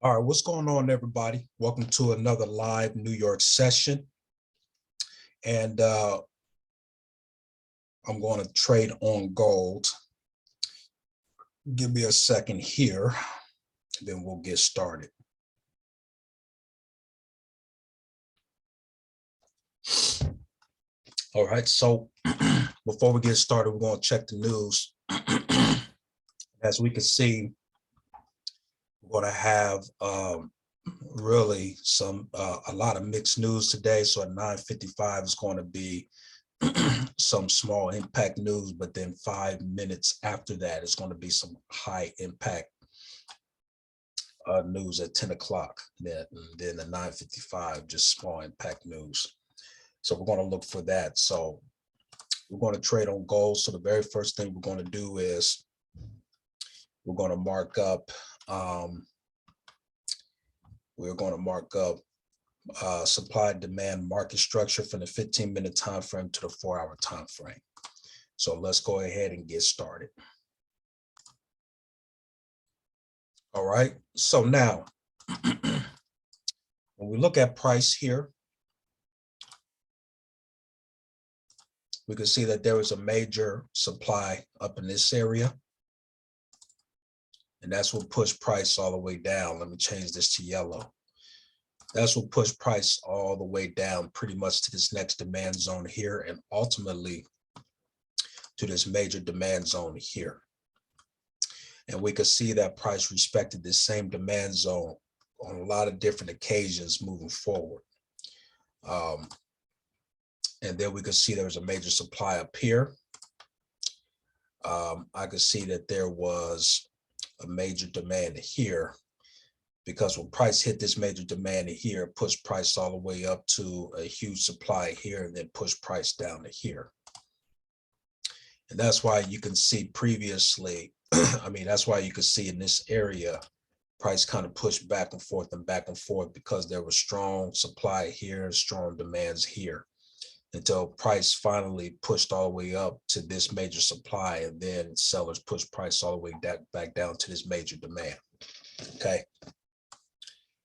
All right, what's going on, everybody? Welcome to another live New York session. And I'm going to trade on gold. Give me a second here, and then we'll get started. All right, so before we get started, we're going to check the news. As we can see, we're going to have really a lot of mixed news today. So at 9:55 is going to be some small impact news, but then 5 minutes after that is going to be some high impact news at 10 o'clock. Then the 9:55, just small impact news. So we're going to look for that. So we're going to trade on gold. So the very first thing we're going to do is we're going to mark up. We're going to mark up supply demand market structure from the 15-minute time frame to the 4-hour time frame. So let's go ahead and get started. All right. So now, when we look at price here, we can see that there is a major supply up in this area. And that's what pushed price all the way down. Let me change this to yellow. That's what pushed price all the way down pretty much to this next demand zone here and ultimately to this major demand zone here. And we could see that price respected this same demand zone on a lot of different occasions moving forward. And then we could see there was a major supply up here. I could see that there was a major demand here because when price hit this major demand here, it pushed price all the way up to a huge supply here and then pushed price down to here. And that's why you can see previously, that's why you could see in this area, price kind of pushed back and forth because there was strong supply here and strong demands here until price finally pushed all the way up to this major supply, and then sellers pushed price all the way back down to this major demand. Okay.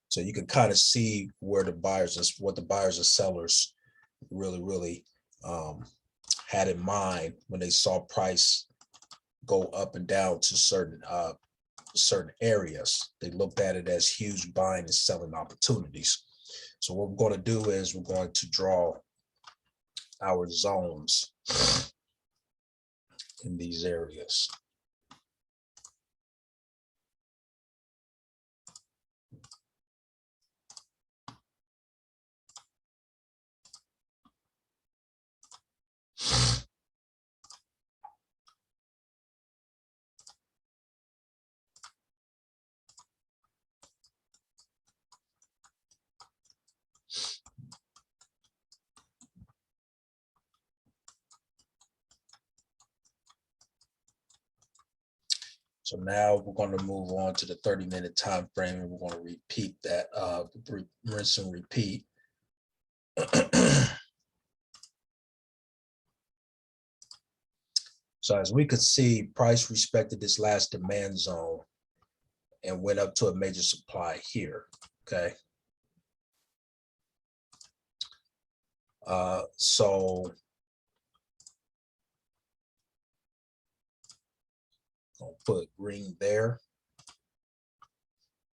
So you can kind of see where what the buyers and sellers really had in mind when they saw price go up and down to certain areas. They looked at it as huge buying and selling opportunities. So what we're going to do is we're going to draw our zones in these areas. So now we're going to move on to the 30-minute time frame, and we're going to repeat that, rinse and repeat. So as we could see, price respected this last demand zone and went up to a major supply here. Okay. So I'll put green there.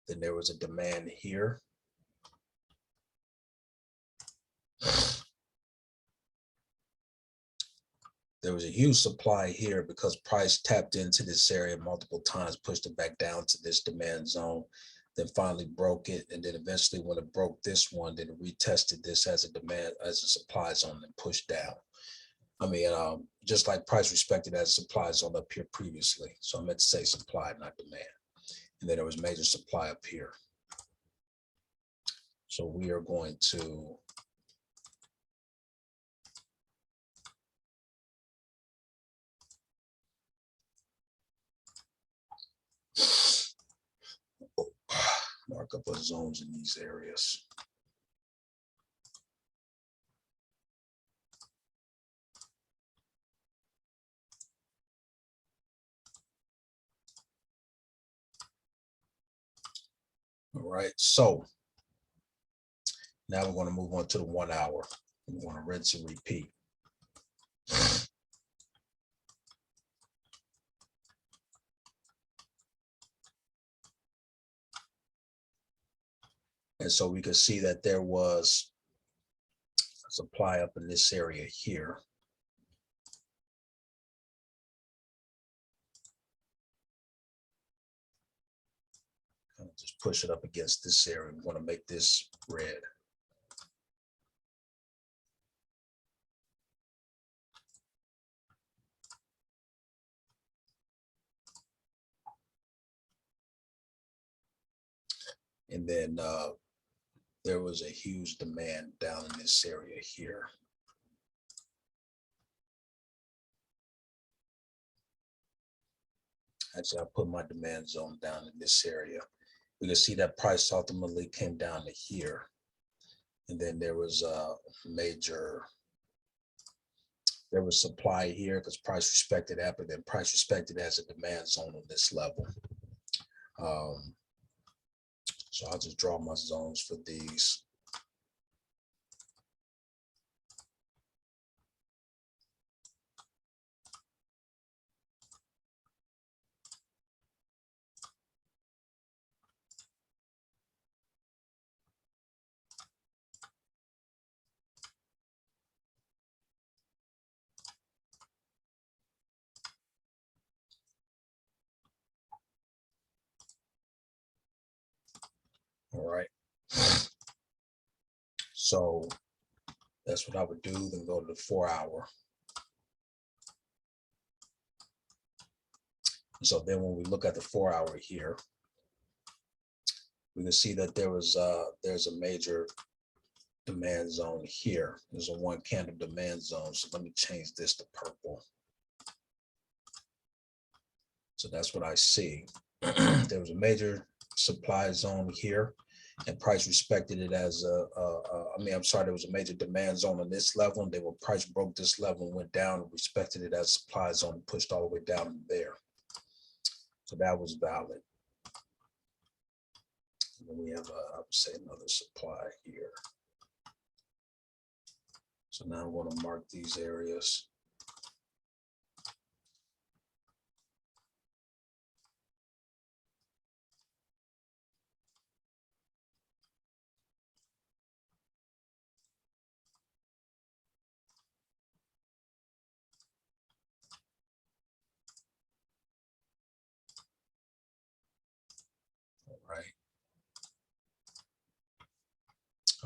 Then there was a demand here. There was a huge supply here because price tapped into this area multiple times, pushed it back down to this demand zone, then finally broke it. And then eventually when it broke this one, then it retested this as a supply zone and pushed down. Just like price respected as supply zone up here previously. So I meant to say supply, not demand. And then there was major supply up here. So we are going to mark up our zones in these areas. All right, so now we're going to move on to the 1 hour. We want to rinse and repeat. And so we can see that there was a supply up in this area here. Just push it up against this area. We want to make this red. And then there was a huge demand down in this area here. Actually, I put my demand zone down in this area. We can see that price ultimately came down to here. And then there was a major, there was supply here because price respected that, but then price respected as a demand zone on this level. So I'll just draw my zones for these. All right. So that's what I would do. Then go to the 4 hour. So then when we look at the 4 hour here, we can see that there's a major demand zone here. There's a 1 candle demand zone. So let me change this to purple. So that's what I see. There was a major supply zone here, and price respected it as there was a major demand zone on this level, and then when price broke this level and went down, and respected it as supply zone and pushed all the way down there. So that was valid. And then we have, I would say, another supply here. So now I'm going to mark these areas.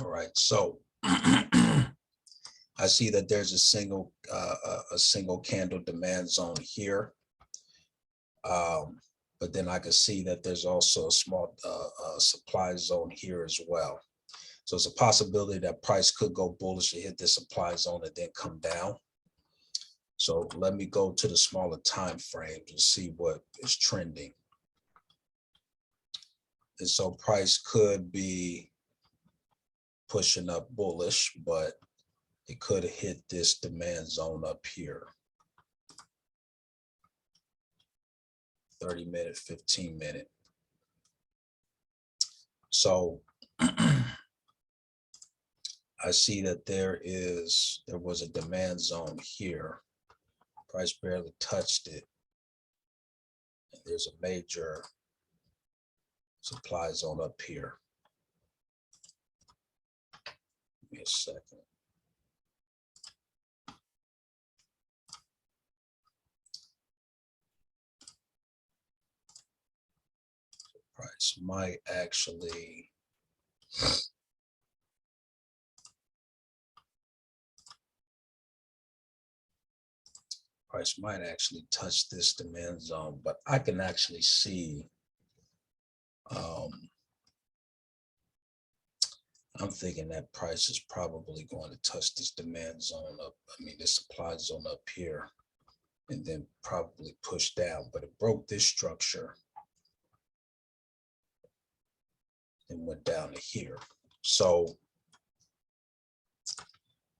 All right, so I see that there's a single candle demand zone here, but then I can see that there's also a small supply zone here as well. So it's a possibility that price could go bullish and hit this supply zone and then come down. So let me go to the smaller time frames and see what is trending. And so price could be pushing up bullish, but it could hit this demand zone up here. 30-minute, 15-minute. So I see that there was a demand zone here. Price barely touched it. And there's a major supply zone up here. Give me a second. Price might actually touch this demand zone, but I can actually see I'm thinking that price is probably going to touch this demand zone up. This supply zone up here, and then probably push down, but it broke this structure and went down to here. So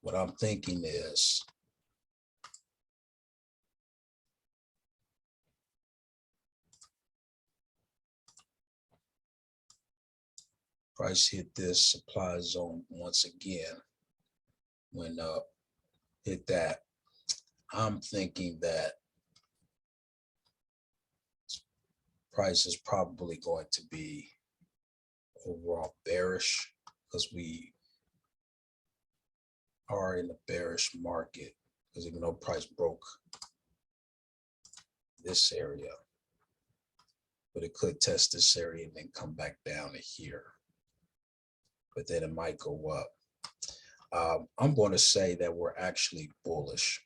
what I'm thinking is Price hit this supply zone once again, went up, hit that. I'm thinking that price is probably going to be overall bearish because we are in a bearish market, because even though price broke this area, but it could test this area and then come back down to here, but then it might go up. I'm going to say that we're actually bullish.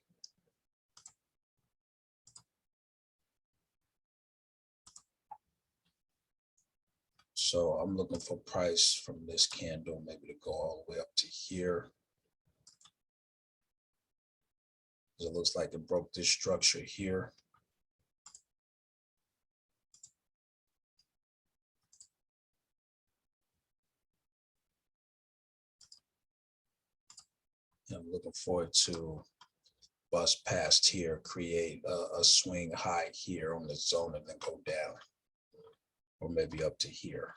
So I'm looking for price from this candle maybe to go all the way up to here. It looks like it broke this structure here. And I'm looking forward to bust past here, create a swing high here on the zone and then go down, or maybe up to here.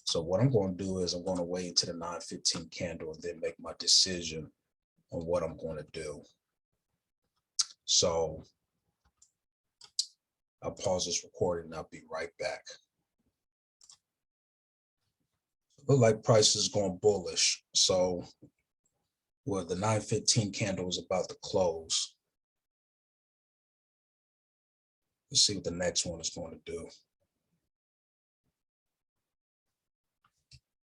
So what I'm going to do is I'm going to wait until the 9:15 candle and then make my decision on what I'm going to do. So I'll pause this recording and I'll be right back. Look like price is going bullish. So well, the 9:15 candle is about to close. Let's see what the next one is going to do.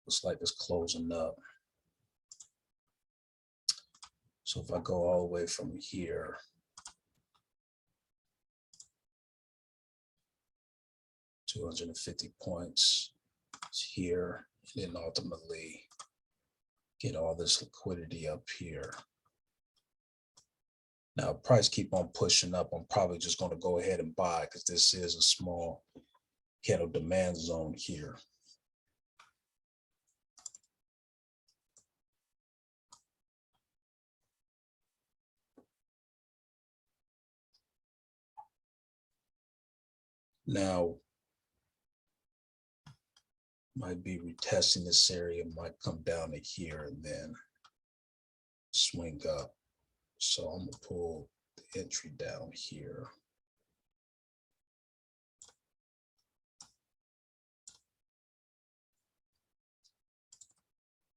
Looks like it's closing up. So if I go all the way from here, $250 points here, and then ultimately get all this liquidity up here. Now, price keep on pushing up. I'm probably just going to go ahead and buy because this is a small candle demand zone here. Now, might be retesting this area, might come down to here and then swing up. So I'm gonna pull the entry down here.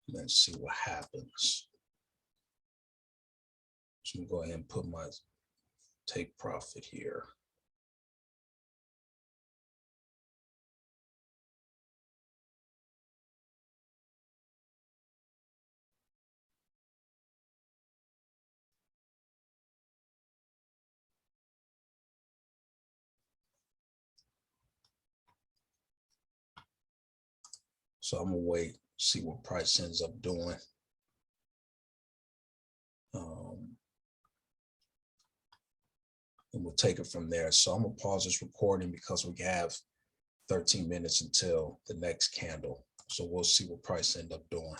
Let's see what happens. So I'm gonna go ahead and put my take profit here. So I'm gonna wait, see what price ends up doing. And we'll take it from there. So I'm gonna pause this recording because we have 13 minutes until the next candle. So we'll see what price end up doing.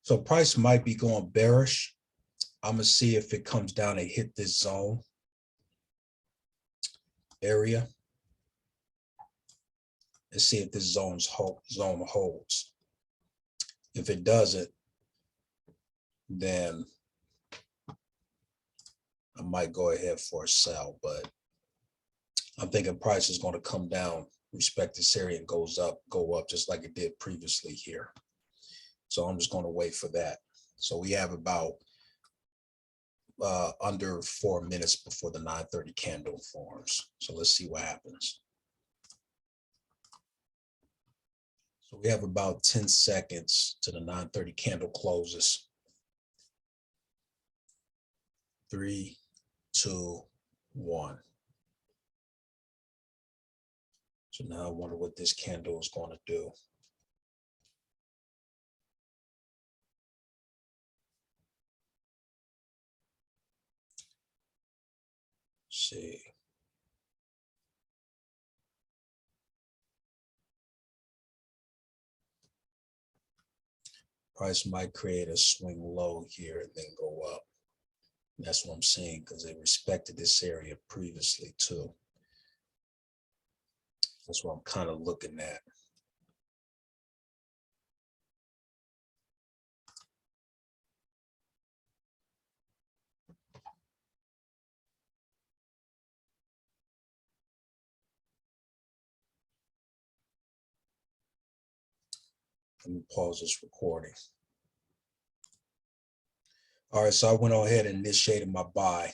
So price might be going bearish. I'm gonna see if it comes down and hit this zone area and see if this zone holds. If it doesn't, then I might go ahead for a sell, but I'm thinking price is going to come down, respect this area, and go up just like it did previously here. So I'm just going to wait for that. So we have about under 4 minutes before the 9:30 candle forms. So let's see what happens. So we have about 10 seconds to the 9:30 candle closes. 3, 2, 1. So now I wonder what this candle is going to do. Let's see. Price might create a swing low here and then go up. And that's what I'm saying, because they respected this area previously too. That's what I'm kind of looking at. Let me pause this recording. All right, so I went on ahead and initiated my buy.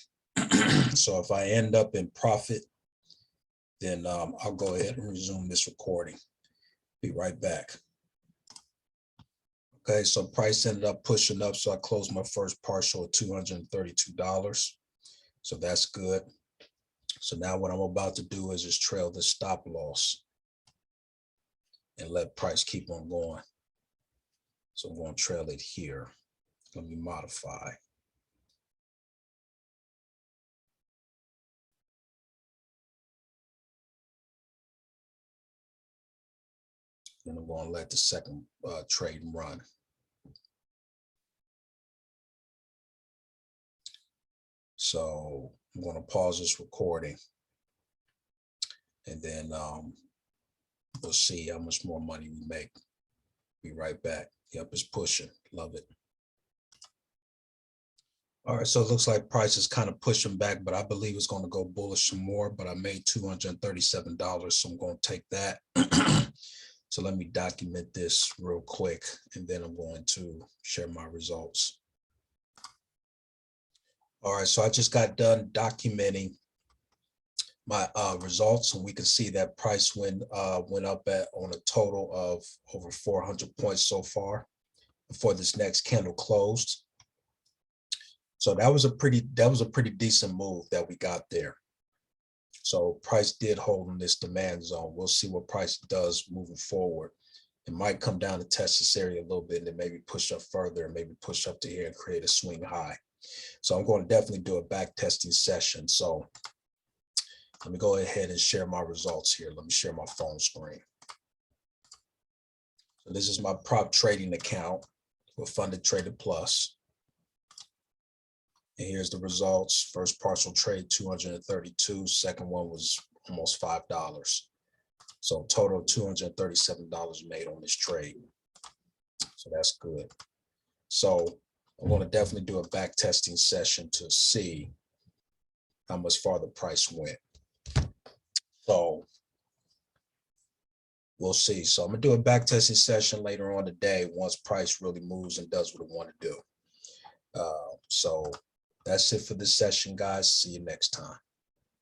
So if I end up in profit, then I'll go ahead and resume this recording. Be right back. Okay, so price ended up pushing up, so I closed my first partial at $232. So that's good. So now what I'm about to do is just trail the stop loss and let price keep on going. So I'm going to trail it here. Let me modify. Then I'm going to let the second trade run. So I'm going to pause this recording, and then we'll see how much more money we make. Be right back. Yep, it's pushing. Love it. All right, so it looks like price is kind of pushing back, but I believe it's going to go bullish some more, but I made $237, so I'm going to take that. So let me document this real quick, and then I'm going to share my results. All right, so I just got done documenting my results, and we can see that price went up on a total of over 400 points so far before this next candle closed. So that was a pretty decent move that we got there. So price did hold in this demand zone. We'll see what price does moving forward. It might come down to test this area a little bit and then maybe push up further and maybe push up to here and create a swing high. So I'm going to definitely do a back testing session. So let me go ahead and share my results here. Let me share my phone screen. So this is my prop trading account with Funded Trader Plus. And here's the results. First partial trade, 232. Second one was almost $5. So total $237 made on this trade. So that's good. So I'm going to definitely do a back testing session to see how much farther price went. So we'll see. So I'm going to do a back testing session later on today once price really moves and does what it want to do. So that's it for this session, guys. See you next time.